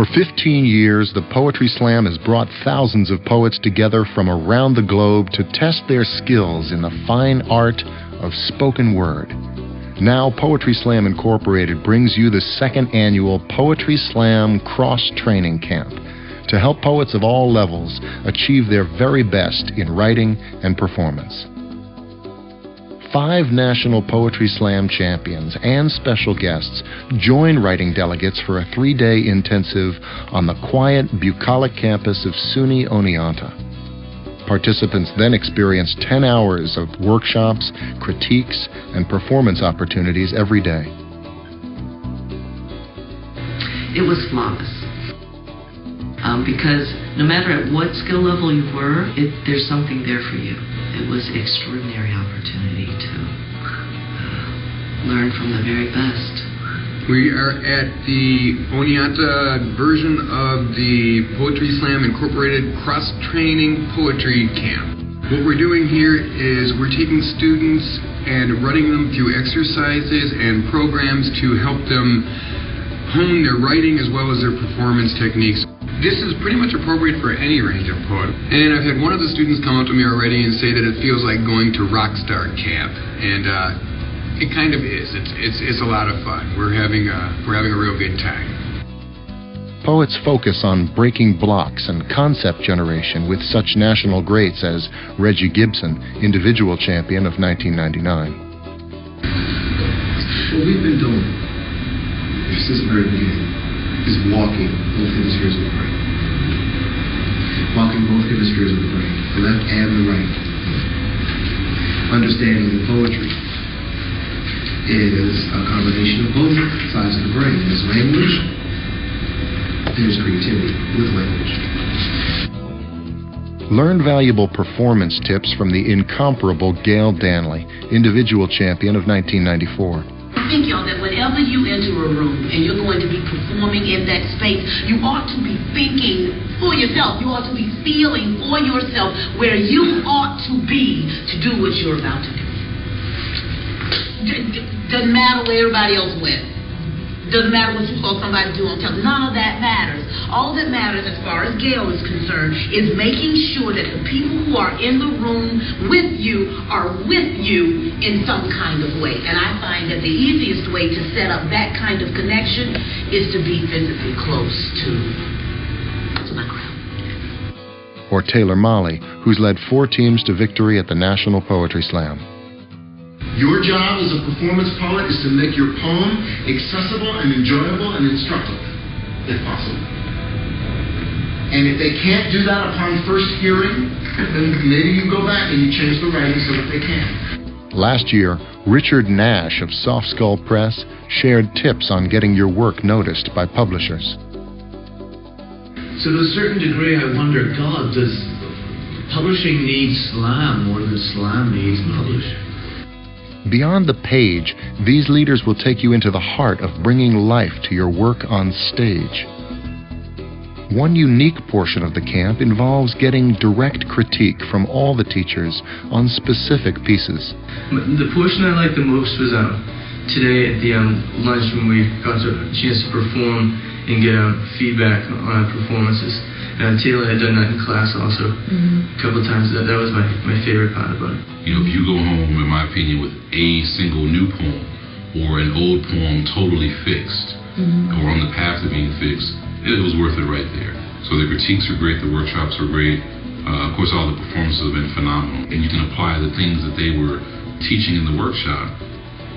For 15 years, the Poetry Slam has brought thousands of poets together from around the globe to test their skills in the fine art of spoken word. Now, Poetry Slam Incorporated brings you the second annual Poetry Slam Cross Training Camp to help poets of all levels achieve their very best in writing and performance. 5 National Poetry Slam champions and special guests join writing delegates for a 3-day intensive on the quiet, bucolic campus of SUNY Oneonta. Participants then experience 10 hours of workshops, critiques, and performance opportunities every day. It was flawless. Because no matter at what skill level you were, there's something there for you. It was an extraordinary opportunity to learn from the very best. We are at the Oneonta version of the Poetry Slam Incorporated Cross-Training Poetry Camp. What we're doing here is we're taking students and running them through exercises and programs to help them hone their writing as well as their performance techniques. This is pretty much appropriate for any range of poet. And I've had one of the students come up to me already and say that it feels like going to Rockstar Camp. And it kind of is. It's a lot of fun. We're having a real good time. Poets focus on breaking blocks and concept generation with such national greats as Reggie Gibson, individual champion of 1999. What we've been doing since the very beginning is walking both hemispheres of the brain. Walking both hemispheres of the brain, the left and the right. Understanding that poetry is a combination of both sides of the brain. There's language, there's creativity with language. Learn valuable performance tips from the incomparable Gail Danley, individual champion of 1994. I think, y'all, that whenever you enter a room and you're going to be performing in that space, you ought to be thinking for yourself. You ought to be feeling for yourself where you ought to be to do what you're about to do. Doesn't matter where everybody else went. Doesn't matter what you saw somebody do on television. None of that matters. All that matters as far as Gail is concerned is making sure that the people who are in the room with you are with you in some kind of way. And I find that the easiest way to set up that kind of connection is to be physically close to my crowd. Or Taylor Molly, who's led 4 teams to victory at the National Poetry Slam. Your job as a performance poet is to make your poem accessible and enjoyable and instructive, if possible. And if they can't do that upon first hearing, then maybe you go back and you change the writing so that they can. Last year, Richard Nash of Soft Skull Press shared tips on getting your work noticed by publishers. So to a certain degree, I wonder, God, does publishing need slam more than slam needs publishing? Beyond the page, these leaders will take you into the heart of bringing life to your work on stage. One unique portion of the camp involves getting direct critique from all the teachers on specific pieces. The portion I liked the most was today at the lunch when we got a chance to perform and get feedback on our performances. Taylor had done that in class also a couple of times. That was my favorite part about it. You know, if you go home, in my opinion, with a single new poem or an old poem totally fixed or on the path to being fixed, it was worth it right there. So the critiques are great, the workshops are great. Of course, all the performances have been phenomenal. And you can apply the things that they were teaching in the workshop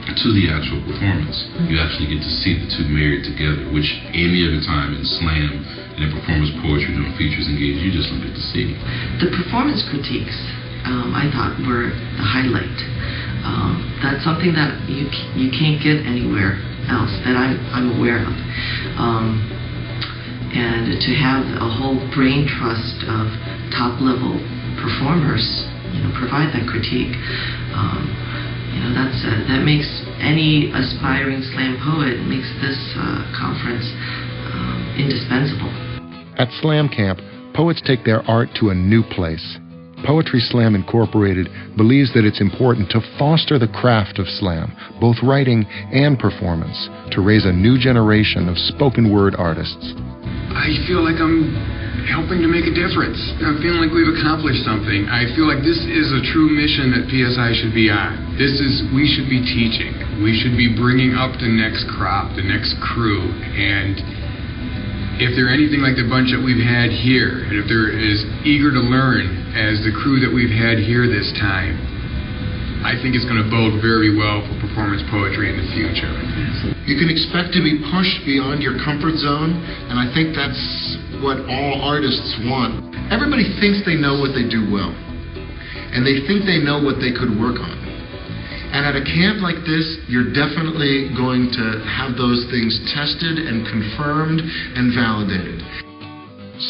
to the actual performance. You actually get to see the two married together, which any other time in slam and in performance poetry doing features engaged, you just don't get to see. The performance critiques, I thought, were the highlight. That's something that you can't get anywhere else that I'm aware of. And to have a whole brain trust of top-level performers, provide that critique, that makes any aspiring slam poet, makes this conference indispensable. At Slam Camp, poets take their art to a new place. Poetry Slam Incorporated believes that it's important to foster the craft of slam, both writing and performance, to raise a new generation of spoken word artists. I feel like I'm helping to make a difference. I'm feeling like we've accomplished something. I feel like this is a true mission that PSI should be on. We should be teaching. We should be bringing up the next crop, the next crew. And if they're anything like the bunch that we've had here, and if they're as eager to learn as the crew that we've had here this time, I think it's going to bode very well for performance poetry in the future. You can expect to be pushed beyond your comfort zone, and I think that's what all artists want. Everybody thinks they know what they do well, and they think they know what they could work on. And at a camp like this, you're definitely going to have those things tested and confirmed and validated.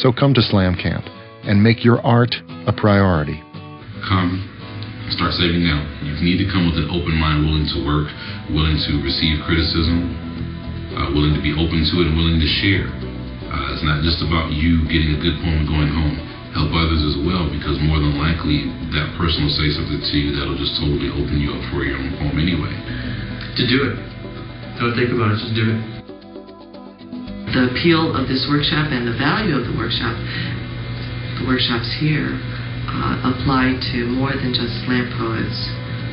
So come to Slam Camp and make your art a priority. Come. Start saving now. You need to come with an open mind, willing to work, willing to receive criticism, willing to be open to it, and willing to share. It's not just about you getting a good poem and going home. Help others as well, because more than likely that person will say something to you that'll just totally open you up for your own poem anyway. To do it. Don't think about it, just do it. The appeal of this workshop and the value of the workshops here apply to more than just slam poets,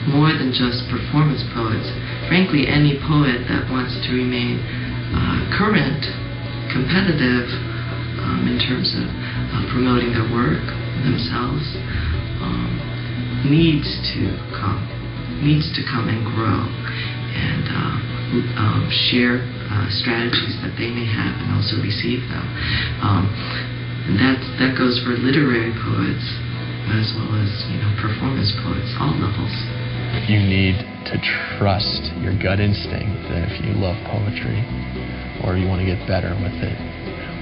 more than just performance poets. Frankly, any poet that wants to remain current, competitive in terms of promoting their work, themselves, needs to come and grow and share strategies that they may have and also receive them. And that goes for literary poets as well as, performance poets, all levels. You need to trust your gut instinct that if you love poetry, or you want to get better with it,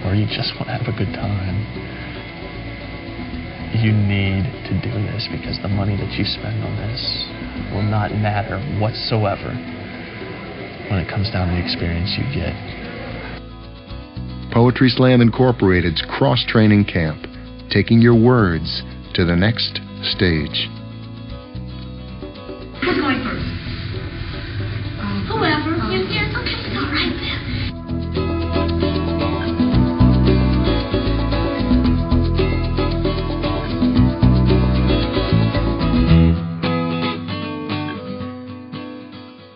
or you just want to have a good time, you need to do this, because the money that you spend on this will not matter whatsoever when it comes down to the experience you get. Poetry Slam Incorporated's cross-training camp, taking your words to the next stage.